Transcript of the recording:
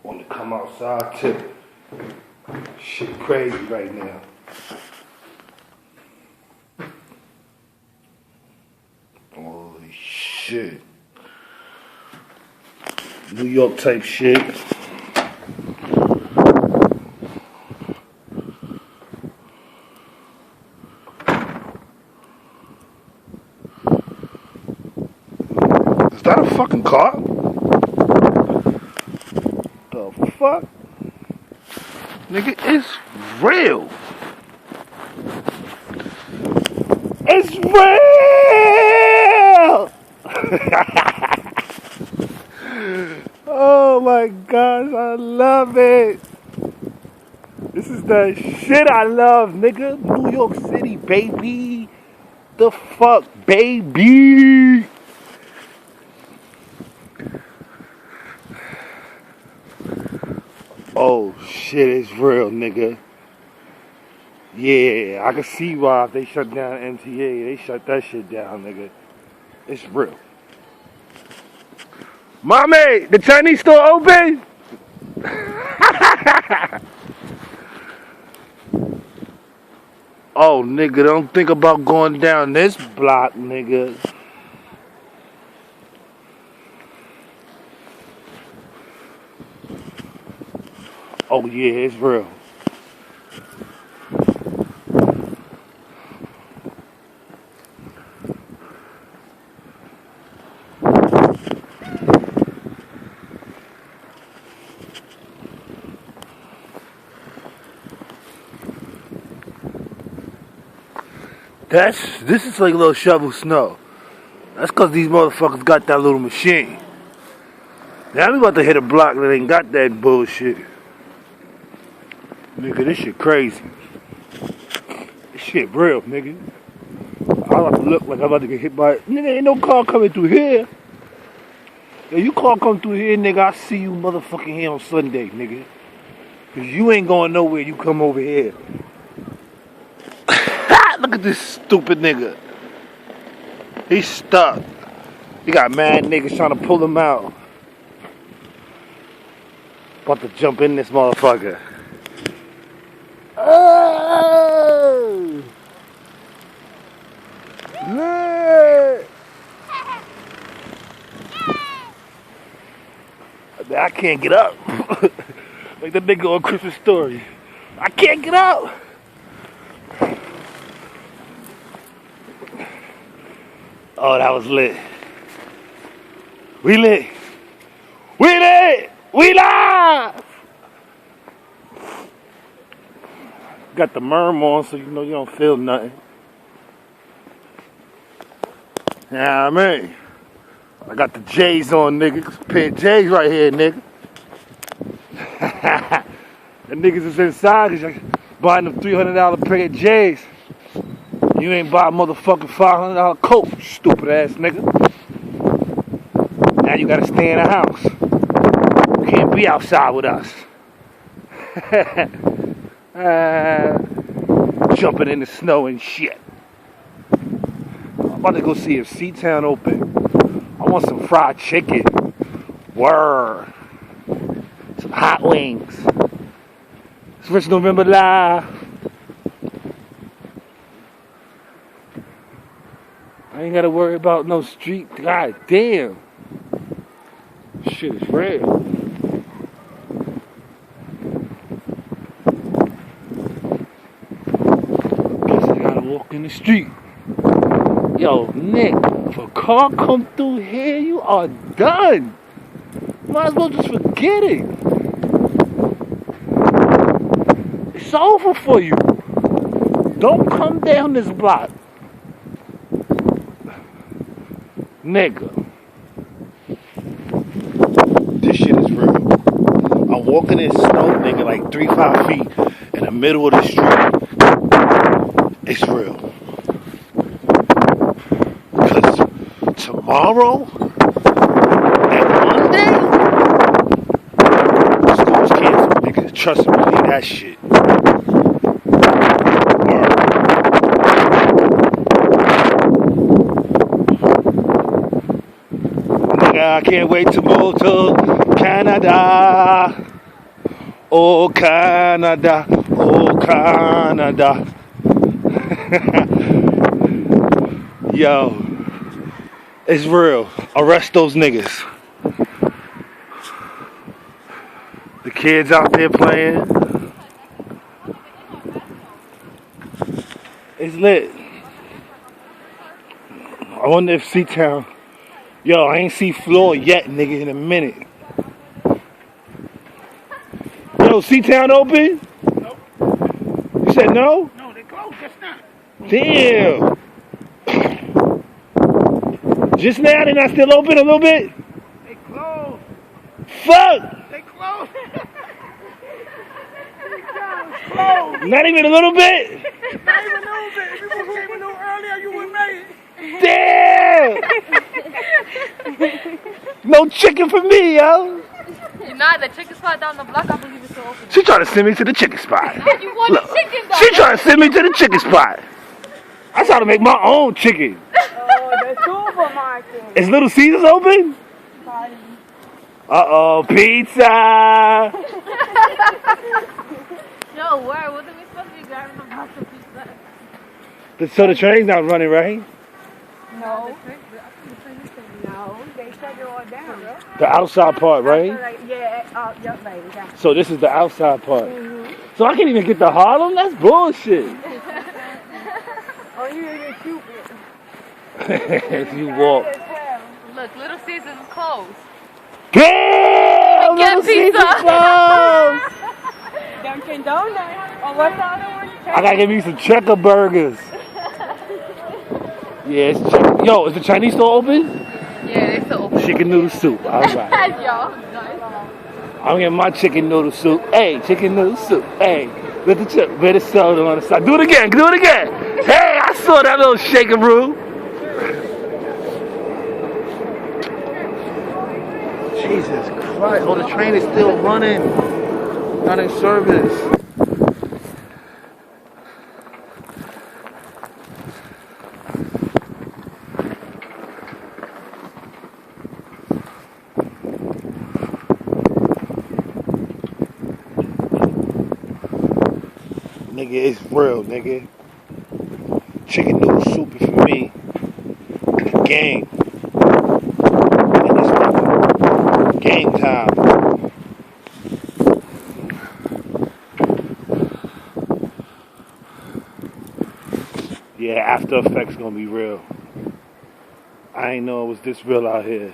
Want to come outside too. Shit crazy right now. Holy shit. New York type shit. Is that a fucking car? The fuck? Nigga, it's real. It's real! Oh my gosh, I love it. This is the shit I love, nigga. New York City, baby. The fuck, baby. Oh shit, it's real, nigga. Yeah, I can see why if they shut down MTA, they shut that shit down, nigga. It's real. Mommy, the Chinese store open? Oh, nigga, don't think about going down this block, nigga. Oh, yeah, it's real. This is like a little shovel snow. That's cause these motherfuckers got that little machine. Now we about to hit a block that ain't got that bullshit. Nigga, this shit crazy. This shit real, nigga. I about to look like I'm about to get hit by it. Nigga, ain't no car coming through here. If you car come through here, nigga, I see you motherfucking here on Sunday, nigga. Cause you ain't going nowhere, you come over here. Look at this stupid nigga. He's stuck. He got mad niggas trying to pull him out. About to jump in this motherfucker. Oh! Look! I can't get up. Like the nigga on Christmas Story. I can't get up. Oh, that was lit. We lit. We lit. We live. Got the merm on so you know you don't feel nothing. Yeah, I mean. I got the J's on, nigga. Pair of J's right here, nigga. The niggas is inside because you're buying them $300 pair of J's. You ain't buy a motherfucking $500 coat, stupid ass nigga. Now you gotta stay in the house. You can't be outside with us. Jumping in the snow and shit. I'm about to go see if C-Town open. I want some fried chicken. Word. Some hot wings. It's Rich November Live. I ain't gotta worry about no street. God damn. Shit is real. Guess I gotta walk in the street. Yo, Nick, if a car come through here, you are done. Might as well just forget it. It's over for you. Don't come down this block. Nigga. This shit is real. I'm walking in snow, nigga, like 3-5 feet in the middle of the street. It's real. Because tomorrow and Monday, school's canceled, nigga. Trust me, leave that shit. I can't wait to move to Canada. Oh, Canada. Oh, Canada. Yo, it's real. Arrest those niggas. The kids out there playing. It's lit. I wonder if C-Town. Yo, I ain't see Floor yet, nigga, in a minute. Yo, C-Town open? Nope. You said no? No, they closed just now. Damn. Just now, they're not still open a little bit? They closed. Fuck! They closed. It's closed. Not even a little bit? Not even a little bit. If you would have came a little earlier, you would have made it. Damn! No chicken for me, yo. You're not the chicken spot down the block. I believe it's still open. She trying to send me to the chicken spot. You want Look, chicken though? she trying to send me to the chicken spot. I try to make my own chicken. Oh, the supermarket. Is Little Caesars open? Uh-oh, pizza. No, where? What are we supposed to be grabbing a box of pizza? So the train's not running, right? No. No, they shut it all down. The outside part, right? Yeah, yep, baby. Yeah. So this is the outside part. So I can't even get to Harlem? That's bullshit. Oh, you're stupid. If you walk. Look, Little Caesars is closed. Damn! Get Little Caesars pizza. closed. Dunkin' Donuts. Oh, what's the other one? I gotta get me some checker burgers. Yeah, yo, is the Chinese store open? Yeah, they still open. Chicken noodle soup. All right. Yo, nice. I'm getting my chicken noodle soup. Hey, chicken noodle soup. Hey, let the chip, bit of soda on the side. Do it again. Do it again. Hey, I saw that little shaking room. Jesus Christ. Oh, the train is still running. Not in service. Nigga, it's real, nigga. Chicken noodle soup is for me. Game. And it's game time. Yeah, After Effects gonna be real. I ain't know it was this real out here.